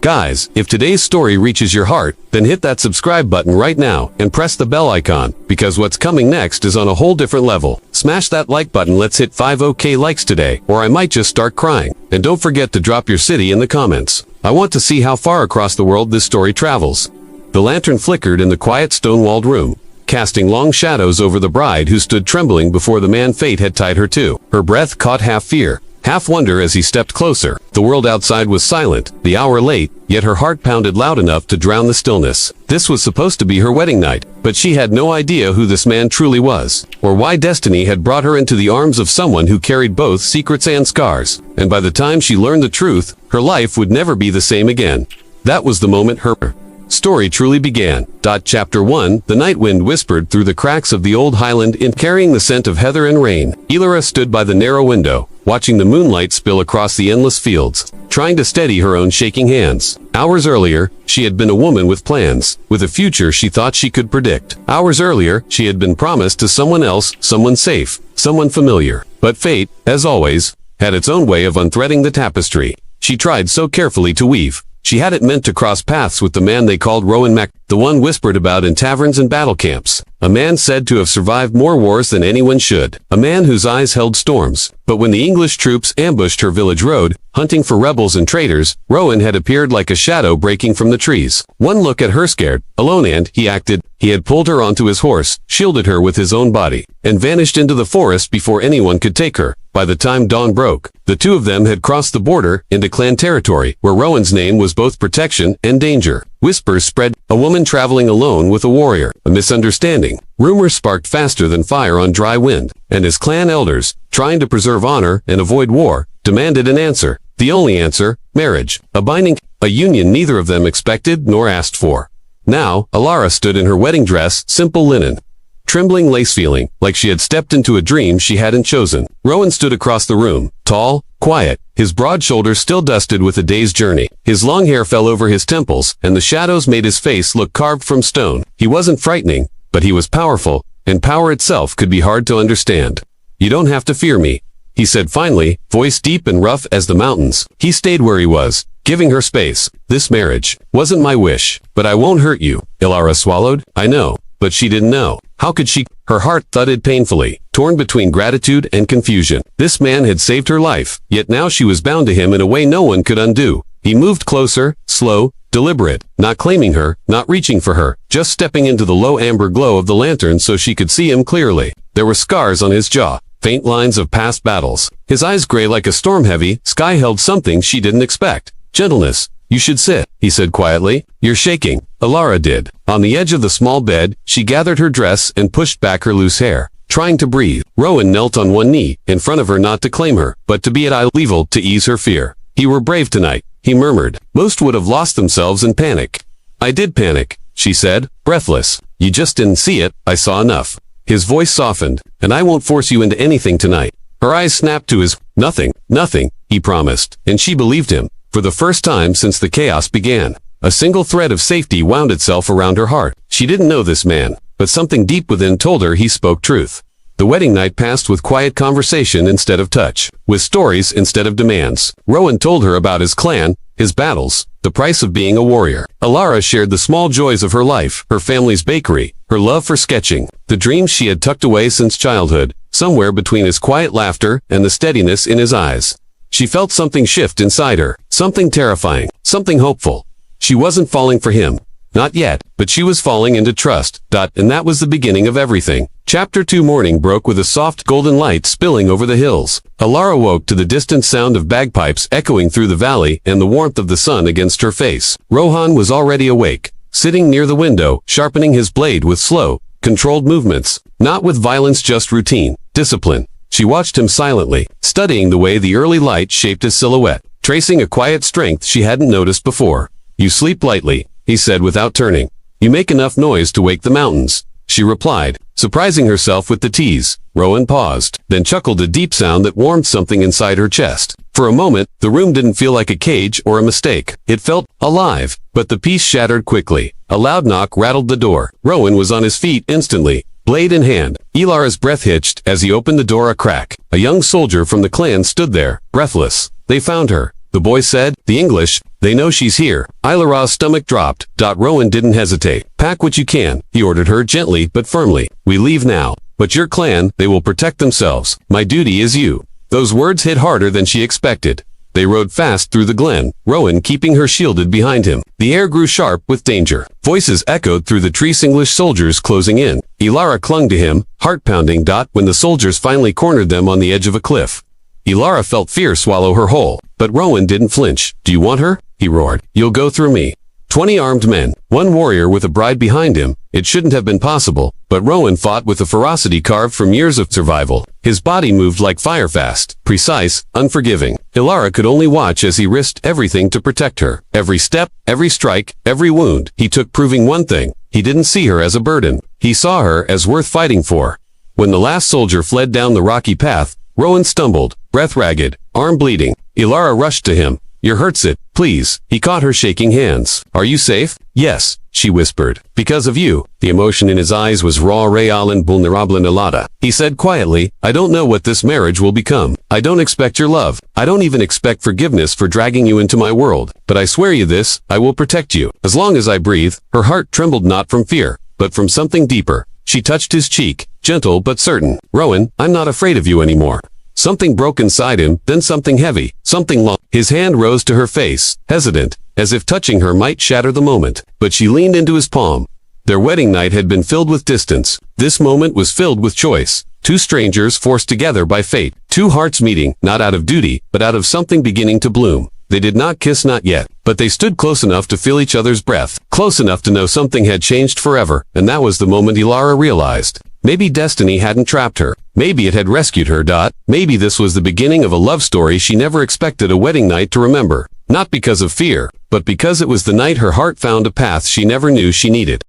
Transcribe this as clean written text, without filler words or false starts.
Guys, if today's story reaches your heart, then hit that subscribe button right now and press the bell icon, because what's coming next is on a whole different level. Smash that like button, let's hit 5OK likes today, or I might just start crying. And don't forget to drop your city in the comments. I want to see how far across the world this story travels. The lantern flickered in the quiet stone-walled room, casting long shadows over the bride who stood trembling before the man fate had tied her to. Her breath caught half fear, half wonder as he stepped closer. The world outside was silent, the hour late, yet her heart pounded loud enough to drown the stillness. This was supposed to be her wedding night, but she had no idea who this man truly was, or why destiny had brought her into the arms of someone who carried both secrets and scars. And by the time she learned the truth, her life would never be the same again. That was the moment her story truly began. Chapter 1. The night wind whispered through the cracks of the old Highland Inn, carrying the scent of heather and rain. Elora stood by the narrow window, watching the moonlight spill across the endless fields, trying to steady her own shaking hands. Hours earlier, she had been a woman with plans, with a future she thought she could predict. Hours earlier, she had been promised to someone else, someone safe, someone familiar. But fate, as always, had its own way of unthreading the tapestry. She tried so carefully to weave. She hadn't meant to cross paths with the man they called Rowan Mac, the one whispered about in taverns and battle camps. A man said to have survived more wars than anyone should. A man whose eyes held storms. But when the English troops ambushed her village road, hunting for rebels and traitors, Rowan had appeared like a shadow breaking from the trees. One look at her scared, alone, and he acted. He had pulled her onto his horse, shielded her with his own body, and vanished into the forest before anyone could take her. By the time dawn broke, the two of them had crossed the border into clan territory, where Rowan's name was both protection and danger. Whispers spread, a woman traveling alone with a warrior, a misunderstanding. Rumors sparked faster than fire on dry wind, and his clan elders, trying to preserve honor and avoid war, demanded an answer. The only answer, marriage. A binding, a union neither of them expected nor asked for. Now, Alara stood in her wedding dress, simple linen, trembling lace, feeling like she had stepped into a dream she hadn't chosen. Rowan stood across the room, tall, quiet, his broad shoulders still dusted with a day's journey. His long hair fell over his temples, and the shadows made his face look carved from stone. He wasn't frightening, but he was powerful, and power itself could be hard to understand. "You don't have to fear me," he said finally, voice deep and rough as the mountains. He stayed where he was, giving her space. "This marriage wasn't my wish, but I won't hurt you." Ilara swallowed. I know. But she didn't know. How could she? Her heart thudded painfully, torn between gratitude and confusion. This man had saved her life, yet now she was bound to him in a way no one could undo. He moved closer, slow, deliberate, not claiming her, not reaching for her, just stepping into the low amber glow of the lantern so she could see him clearly. There were scars on his jaw, faint lines of past battles. His eyes gray like a storm-heavy sky held something she didn't expect. "Gentleness. You should sit," he said quietly. "You're shaking." Alara did. On the edge of the small bed, she gathered her dress and pushed back her loose hair, trying to breathe. Rowan knelt on one knee, in front of her, not to claim her, but to be at eye level to ease her fear. "You were brave tonight," he murmured. "Most would have lost themselves in panic." "I did panic," she said, breathless. "You just didn't see it. I saw enough." His voice softened. "And I won't force you into anything tonight." Her eyes snapped to his. "Nothing, nothing," he promised, and she believed him. For the first time since the chaos began, a single thread of safety wound itself around her heart. She didn't know this man, but something deep within told her he spoke truth. The wedding night passed with quiet conversation instead of touch, with stories instead of demands. Rowan told her about his clan, his battles, the price of being a warrior. Alara shared the small joys of her life, her family's bakery, her love for sketching, the dreams she had tucked away since childhood, somewhere between his quiet laughter and the steadiness in his eyes. She felt something shift inside her, something terrifying, something hopeful. She wasn't falling for him. Not yet, but she was falling into trust. And that was the beginning of everything. Chapter 2. Morning broke with a soft golden light spilling over the hills. Alara woke to the distant sound of bagpipes echoing through the valley and the warmth of the sun against her face. Rohan was already awake, sitting near the window, sharpening his blade with slow, controlled movements. Not with violence, just routine, discipline. She watched him silently, studying the way the early light shaped his silhouette, tracing a quiet strength she hadn't noticed before. "You sleep lightly," he said without turning. "You make enough noise to wake the mountains," she replied, surprising herself with the tease. Rowan paused, then chuckled, a deep sound that warmed something inside her chest. For a moment, the room didn't feel like a cage or a mistake. It felt alive, but the peace shattered quickly. A loud knock rattled the door. Rowan was on his feet instantly, blade in hand. Elara's breath hitched as he opened the door a crack. A young soldier from the clan stood there, breathless. "They found her," the boy said. The English, they know she's here. Ilara's stomach dropped. Rowan didn't hesitate. Pack what you can, he ordered her gently but firmly. We leave now. But your clan, they will protect themselves. My duty is you. Those words hit harder than she expected. They rode fast through the glen, Rowan keeping her shielded behind him. The air grew sharp with danger. Voices echoed through the trees. English soldiers closing in. Ilara clung to him, heart pounding. When the soldiers finally cornered them on the edge of a cliff. Ilara felt fear swallow her whole, but Rowan didn't flinch. Do you want her? He roared. You'll go through me. 20 armed men, one warrior with a bride behind him. It shouldn't have been possible, but Rowan fought with a ferocity carved from years of survival. His body moved like fire, fast, precise, unforgiving. Ilara could only watch as he risked everything to protect her. Every step, every strike, every wound he took proving one thing. He didn't see her as a burden. He saw her as worth fighting for. When the last soldier fled down the rocky path, Rowan stumbled, breath ragged, arm bleeding. Ilara rushed to him. You're hurts it, please. He caught her shaking hands. Are you safe? Yes, she whispered. Because of you. The emotion in his eyes was raw, real and vulnerable and helada. He said quietly, I don't know what this marriage will become. I don't expect your love. I don't even expect forgiveness for dragging you into my world. But I swear you this, I will protect you. As long as I breathe. Her heart trembled not from fear, but from something deeper. She touched his cheek, gentle but certain. Rowan, I'm not afraid of you anymore. Something broke inside him, then something heavy, something long. His hand rose to her face, hesitant, as if touching her might shatter the moment. But she leaned into his palm. Their wedding night had been filled with distance. This moment was filled with choice. Two strangers forced together by fate. Two hearts meeting, not out of duty, but out of something beginning to bloom. They did not kiss, not yet, but they stood close enough to feel each other's breath, close enough to know something had changed forever, and that was the moment Ilara realized. Maybe destiny hadn't trapped her. Maybe it had rescued her. Maybe this was the beginning of a love story she never expected a wedding night to remember. Not because of fear, but because it was the night her heart found a path she never knew she needed.